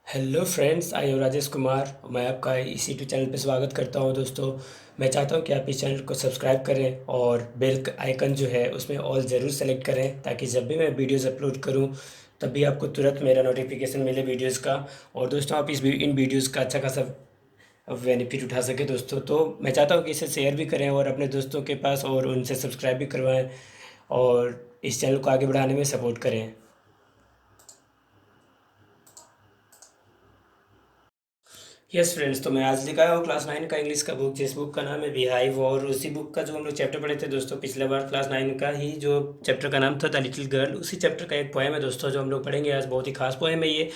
Hello friends, आई हूँ राजेश कुमार। मैं आपका इसी यूट्यूब चैनल पे स्वागत करता हूँ। दोस्तों, मैं चाहता हूँ कि आप इस चैनल को सब्सक्राइब करें और बेल आइकन जो है उसमें ऑल ज़रूर सेलेक्ट करें, ताकि जब भी मैं वीडियोस अपलोड करूँ तब भी आपको तुरंत मेरा नोटिफिकेशन मिले वीडियोस का। और दोस्तों, आप इन वीडियोस का अच्छा खासा बेनिफिट उठा सके दोस्तों। तो मैं चाहता हूँ कि इसे शेयर भी करें और अपने दोस्तों के पास और उनसे सब्सक्राइब भी करवाएँ और इस चैनल को आगे बढ़ाने में सपोर्ट करें। यस फ्रेंड्स, तो मैं आज लेकर आया हूँ क्लास 9 का इंग्लिश का बुक, जिस बुक का नाम है बिहाइव। और उसी बुक का जो हम लोग चैप्टर पढ़े थे दोस्तों पिछले बार, क्लास 9 का ही जो चैप्टर का नाम था द लिटिल गर्ल, उसी चैप्टर का एक पोएम है दोस्तों जो हम लोग पढ़ेंगे आज। बहुत ही खास पोएम है ये।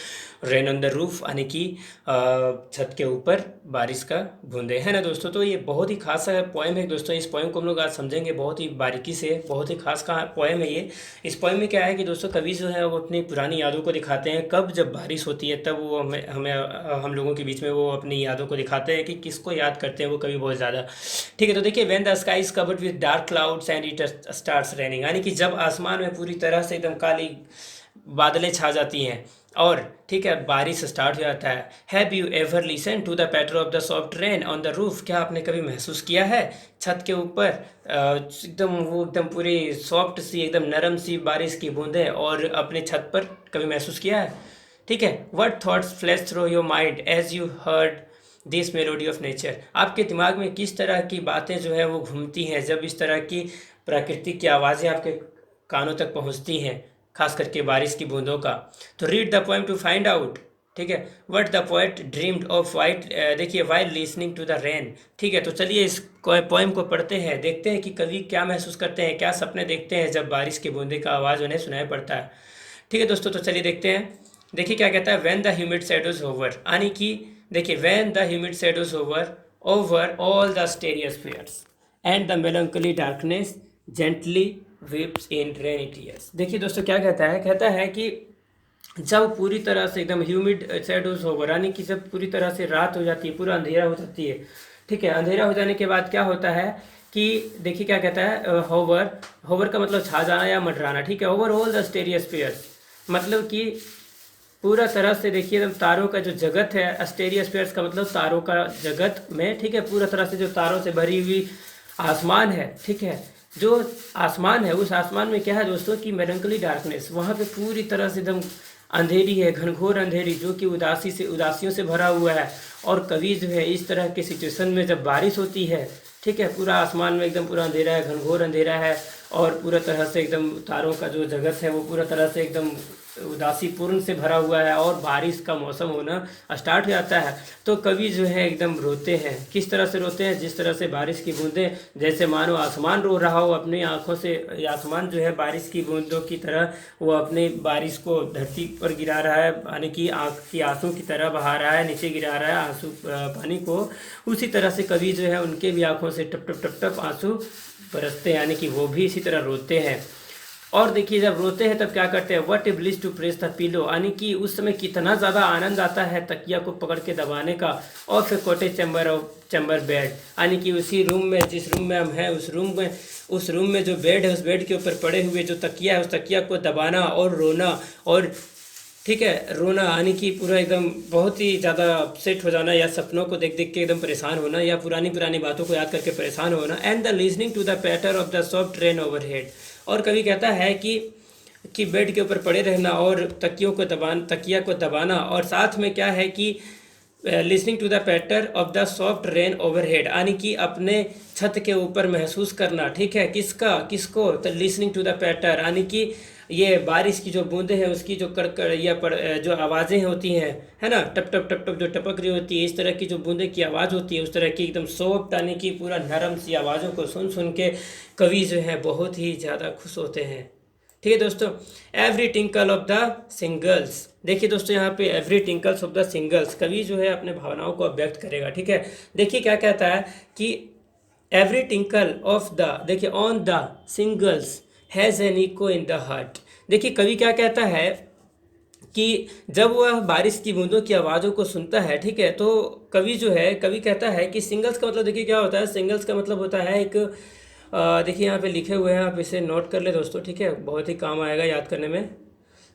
रेन ऑन द रूफ, यानी कि छत के ऊपर बारिश का बूंदे, है ना दोस्तों। तो ये बहुत ही खास पोएम है दोस्तों। इस पोएम को हम लोग आज समझेंगे बहुत ही बारीकी से। बहुत ही खास का पोएम है ये। इस पोएम में क्या है कि दोस्तों, कवि जो है वो अपनी पुरानी यादों को दिखाते हैं। कब जब बारिश होती है तब वो हमें हमें हम लोगों के बीच में वो अपनी यादों को दिखाते हैं कि किसको याद करते हैं वो कवि बहुत ज़्यादा। ठीक है, तो देखिए, when the sky is covered with dark clouds and it starts raining, यानी कि जब आसमान में पूरी तरह से एकदम काली बादलें छा जाती हैं और ठीक है बारिश स्टार्ट हो जाता है। Have you ever listen to the patter of the soft rain on the roof, क्या आपने कभी महसूस किया है छत के ऊपर एकदम वो एकदम पूरी सॉफ्ट सी एकदम नरम सी बारिश की बूंदें और अपने छत पर कभी महसूस किया है? ठीक है, what thoughts flash through your mind as you heard this melody of nature, आपके दिमाग में किस तरह की बातें जो है वो घूमती हैं जब इस तरह की प्राकृतिक की आवाज़ें आपके कानों तक पहुंचती हैं, खास करके बारिश की बूंदों का। तो read the poem to find out, ठीक है, what the poet dreamed of white, देखिए, while listening to the rain. ठीक है, तो चलिए इस पोएम को पढ़ते हैं, देखते हैं कि कवि क्या महसूस करते हैं, क्या सपने देखते हैं जब बारिश की बूंदे का आवाज़ उन्हें सुनाई पड़ता है। ठीक है दोस्तों, तो चलिए देखते हैं। देखिए क्या कहता है, when the humid shadows hover, यानी कि देखिए, when the humid shadows hover over all the starry spheres and the melancholy darkness gently weeps in rainy tears. देखिए दोस्तों क्या कहता है कि जब पूरी तरह से एकदम ह्यूमिड शैडोज होवर, यानी कि जब पूरी तरह से रात हो जाती है, पूरा अंधेरा हो जाती है। ठीक है, अंधेरा हो जाने के बाद क्या होता है कि देखिए क्या कहता है, होवर, होवर का मतलब छा जाना या मंडराना। ठीक है, ओवर ऑल द स्टेरियस्फियर्स, मतलब कि पूरा तरह से देखिए एकदम तारों का जो जगत है, स्टेरियस्फेयर्स का मतलब तारों का जगत में, ठीक है, पूरा तरह से जो तारों से भरी हुई आसमान है। ठीक है, जो आसमान है उस आसमान में क्या है दोस्तों कि मेलंकली डार्कनेस, वहाँ पे पूरी तरह से एकदम अंधेरी है, घनघोर अंधेरी, जो कि उदासियों से भरा हुआ है। और कवि जो है इस तरह के सिचुएशन में जब बारिश होती है, ठीक है, पूरा आसमान में एकदम पूरा अंधेरा है, घनघोर अंधेरा है और पूरा तरह से एकदम तारों का जो जगत है वो पूरा तरह से एकदम उदासीपूर्ण से भरा हुआ है और बारिश का मौसम होना स्टार्ट हो जाता है। तो कवि जो है एकदम रोते हैं। किस तरह से रोते हैं? जिस तरह से बारिश की बूंदें, जैसे मानो आसमान रो रहा हो अपनी आंखों से, आसमान जो है बारिश की बूंदों की तरह वो अपने बारिश को धरती पर गिरा रहा है, यानी कि आँख की आंसू की तरह बहा रहा है, नीचे गिरा रहा है आंसू पानी को। उसी तरह से कवि जो है उनके भी आंखों से टप टप टप टप आंसू बरसते हैं, यानी कि वो भी इसी तरह रोते हैं। और देखिए जब रोते हैं तब क्या करते हैं, what a bliss to press the pillow, यानी कि उस समय कितना ज़्यादा आनंद आता है तकिया को पकड़ के दबाने का। और फिर कोटे चैम्बर बेड, यानी कि उसी रूम में, जिस रूम में हम हैं उस रूम में जो बेड है, उस बेड के ऊपर पड़े हुए जो तकिया है, उस तकिया को दबाना और रोना। और ठीक है, रोना यानी कि पूरा एकदम बहुत ही ज़्यादा अपसेट हो जाना, या सपनों को देख देख के एकदम परेशान होना, या पुरानी पुरानी बातों को याद करके परेशान होना। And the listening to the patter of the soft rain overhead, और कभी कहता है कि बेड के ऊपर पड़े रहना और तकिया को दबाना, और साथ में क्या है कि listening to the patter of the soft rain overhead, यानी कि अपने छत के ऊपर महसूस करना। ठीक है, किसको? तो लिसनिंग टू द पैटर, यानी कि ये बारिश की जो बूंदें हैं उसकी जो कड़कड़ या जो आवाज़ें होती हैं, है ना, टप टप टप टप जो टपक रही होती है, इस तरह की जो बूंदे की आवाज़ होती है, उस तरह की एकदम सॉफ्ट, यानी कि पूरा नरम सी आवाज़ों को सुन सुन के कवि जो है बहुत ही ज़्यादा खुश होते हैं। ठीक है दोस्तों, every tinkle of the singles, देखिए दोस्तों यहाँ पे एवरी टिंकल्स ऑफ द सिंगल्स, कवि जो है अपने भावनाओं को व्यक्त करेगा। ठीक है, देखिए क्या कहता है कि एवरी टिंकल ऑफ द, देखिए, on the shingles has an echo in the heart. देखिए कवि क्या कहता है कि जब वह बारिश की बूंदों की आवाज़ों को सुनता है, ठीक है, तो कवि कहता है कि सिंगल्स का मतलब देखिए क्या होता है। सिंगल्स का मतलब होता है एक, देखिए यहाँ पे लिखे हुए हैं, आप इसे नोट कर ले दोस्तों। ठीक है, बहुत ही काम आएगा याद करने में।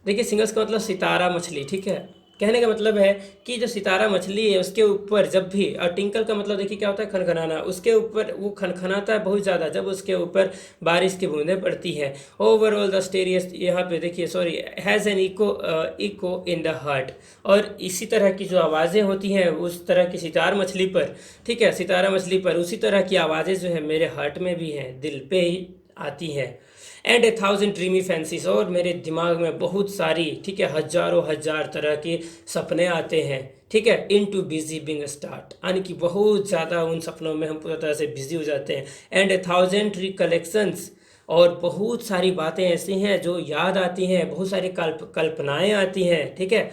देखिए सिंगल्स का मतलब सितारा मछली। ठीक है, कहने का मतलब है कि जो सितारा मछली है उसके ऊपर जब भी, और टिंकल का मतलब देखिए क्या होता है, खनखनाना, उसके ऊपर वो खनखनाता है बहुत ज़्यादा जब उसके ऊपर बारिश की बूंदें पड़ती है। ओवरऑल द स्टेरियस, यहाँ पे देखिए sorry, has an echo in the heart. और इसी तरह की जो आवाज़ें होती हैं उस तरह की सितार मछली पर, ठीक है, सितारा मछली पर उसी तरह की आवाज़ें जो है मेरे हार्ट में भी हैं, दिल पे ही आती हैं। And A thousand dreamy fancies, और मेरे दिमाग में बहुत सारी, ठीक है, हजारों हजार तरह के सपने आते हैं, ठीक है, इन टू बिजी बिंग स्टार्ट, यानी कि बहुत ज़्यादा उन सपनों में हम पूरी तरह से बिजी हो जाते हैं। एंड ए थाउजेंड रिकलेक्शंस, और बहुत सारी बातें ऐसी हैं जो याद आती हैं, बहुत सारी कल्पनाएं आती हैं, ठीक है।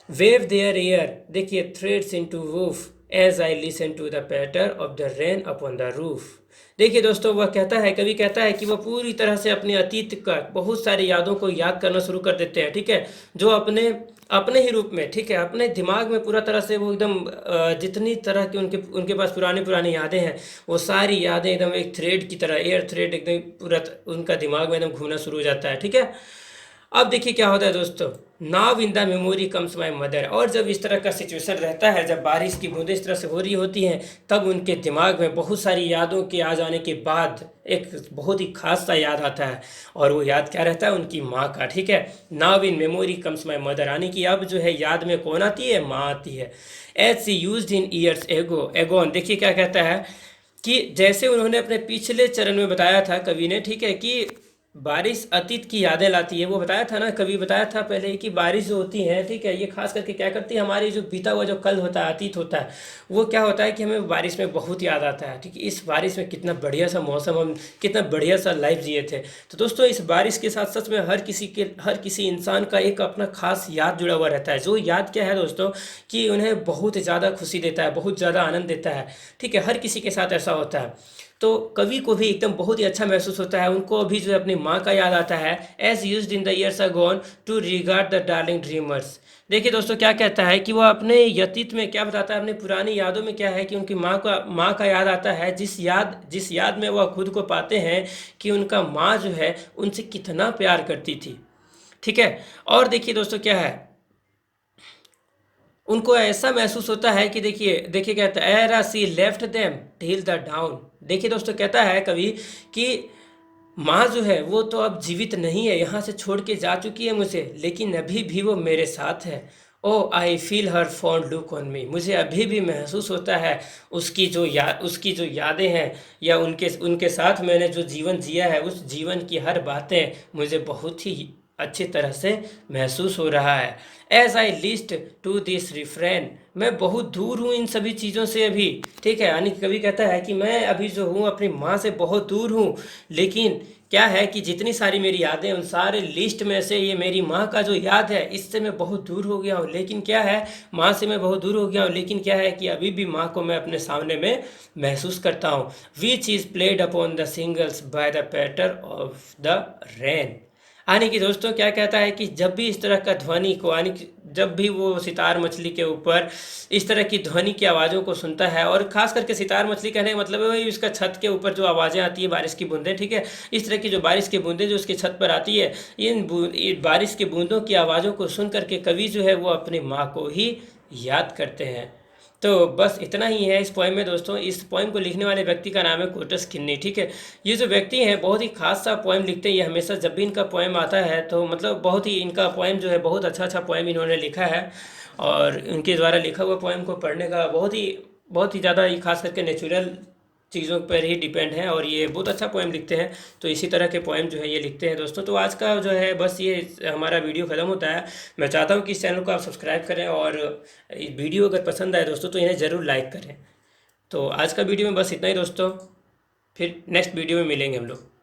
वेव देयर एयर, देखिए, threads into woof as I listen to the patter of the rain upon the roof. देखिए दोस्तों, वह कहता है, कवि कहता है कि वह पूरी तरह से अपने अतीत का बहुत सारी यादों को याद करना शुरू कर देते हैं, ठीक है, जो अपने अपने ही रूप में, ठीक है, अपने दिमाग में पूरा तरह से वो एकदम जितनी तरह की उनके उनके पास पुरानी पुरानी यादें हैं, वो सारी यादें एकदम एक थ्रेड की तरह, एयर थ्रेड एकदम पूरा उनका दिमाग में एकदम घूमना शुरू हो जाता है, ठीक है। अब देखिए क्या होता है दोस्तों, now in the memory comes my mother, और जब इस तरह का सिचुएशन रहता है, जब बारिश की बूंदें इस तरह से हो रही होती हैं, तब उनके दिमाग में बहुत सारी यादों के आ जाने के बाद एक बहुत ही खास सा याद आता है, और वो याद क्या रहता है, उनकी माँ का, ठीक है। Now in memory comes my mother, यानी कि अब जो है याद में कौन आती है, माँ आती है। As she use in years ago agone, देखिए क्या कहता है कि जैसे उन्होंने अपने पिछले चरण में बताया था कवि ने, ठीक है, कि बारिश अतीत की यादें लाती है। वो बताया था ना, कभी बताया था पहले ही कि बारिश जो होती है, ठीक है, ये खास करके क्या करती है, हमारी जो बीता हुआ जो कल होता है, अतीत होता है, वो क्या होता है कि हमें बारिश में बहुत याद आता है, ठीक है। इस बारिश में कितना बढ़िया सा मौसम, हम कितना बढ़िया सा लाइफ जिए थे। तो दोस्तों, इस बारिश के साथ सच में हर किसी इंसान का एक अपना खास याद जुड़ा हुआ रहता है। जो याद क्या है दोस्तों, कि उन्हें बहुत ज़्यादा खुशी देता है, बहुत ज़्यादा आनंद देता है, ठीक है, हर किसी के साथ ऐसा होता है। तो कवि को भी एकदम बहुत ही अच्छा महसूस होता है, उनको अभी जो है अपनी माँ का याद आता है। As used in the years agone to regard the darling dreamers. देखिए दोस्तों, क्या कहता है कि वह अपने व्यतीत में क्या बताता है, अपनी पुरानी यादों में क्या है कि उनकी माँ का याद आता है, जिस याद में वह खुद को पाते हैं कि उनका माँ जो है उनसे कितना प्यार करती थी, ठीक है। और देखिए दोस्तों क्या है, उनको ऐसा महसूस होता है कि देखिए देखिए कहता है, ere she left them till the dawn. देखिए दोस्तों, कहता है कभी कि माँ जो है वो तो अब जीवित नहीं है, यहाँ से छोड़ के जा चुकी है मुझे, लेकिन अभी भी वो मेरे साथ है। Oh I feel her fond look on me, मुझे अभी भी महसूस होता है उसकी जो यादें हैं, या उनके उनके साथ मैंने जो जीवन जिया है, उस जीवन की हर बातें मुझे बहुत ही अच्छी तरह से महसूस हो रहा है। As I listen to this refrain, मैं बहुत दूर हूँ इन सभी चीज़ों से अभी, ठीक है, यानी कभी कहता है कि मैं अभी जो हूँ अपनी माँ से बहुत दूर हूँ, लेकिन क्या है कि जितनी सारी मेरी यादें, उन सारे लिस्ट में से ये मेरी माँ का जो याद है, इससे मैं बहुत दूर हो गया हूँ। लेकिन क्या है, माँ से मैं बहुत दूर हो गया हूँ, लेकिन क्या है कि अभी भी माँ को मैं अपने सामने में महसूस करता हूँ। Which is played upon the shingles by the patter of the rain. यानी कि दोस्तों क्या कहता है कि जब भी इस तरह का ध्वनि को, यानी कि जब भी वो सितार मछली के ऊपर इस तरह की ध्वनि की आवाज़ों को सुनता है, और ख़ास करके सितार मछली कहने का मतलब है वही उसका छत के ऊपर जो आवाज़ें आती है, बारिश की बूंदें, ठीक है, इस तरह की जो बारिश की बूंदें जो उसके छत पर आती है, इन बारिश की बूंदों की आवाज़ों को सुन करके कवि जो है वो अपनी माँ को ही याद करते हैं। तो बस इतना ही है इस पोएम में दोस्तों। इस पोएम को लिखने वाले व्यक्ति का नाम है कोटस किन्नी, ठीक है। ये जो व्यक्ति हैं बहुत ही खास सा पोएम लिखते हैं। ये हमेशा जब भी इनका पोएम आता है तो मतलब बहुत ही इनका पोएम जो है बहुत अच्छा पोएम इन्होंने लिखा है, और इनके द्वारा लिखा हुआ पोएम को पढ़ने का बहुत ही ज़्यादा ही खास करके नेचुरल चीज़ों पर ही डिपेंड है, और ये बहुत अच्छा पोएम लिखते हैं। तो इसी तरह के पोएम जो है ये लिखते हैं दोस्तों। तो आज का जो है बस ये हमारा वीडियो ख़त्म होता है। मैं चाहता हूँ कि इस चैनल को आप सब्सक्राइब करें, और वीडियो अगर पसंद आए दोस्तों तो इन्हें ज़रूर लाइक करें। तो आज का वीडियो में बस इतना ही दोस्तों, फिर नेक्स्ट वीडियो में मिलेंगे हम लोग।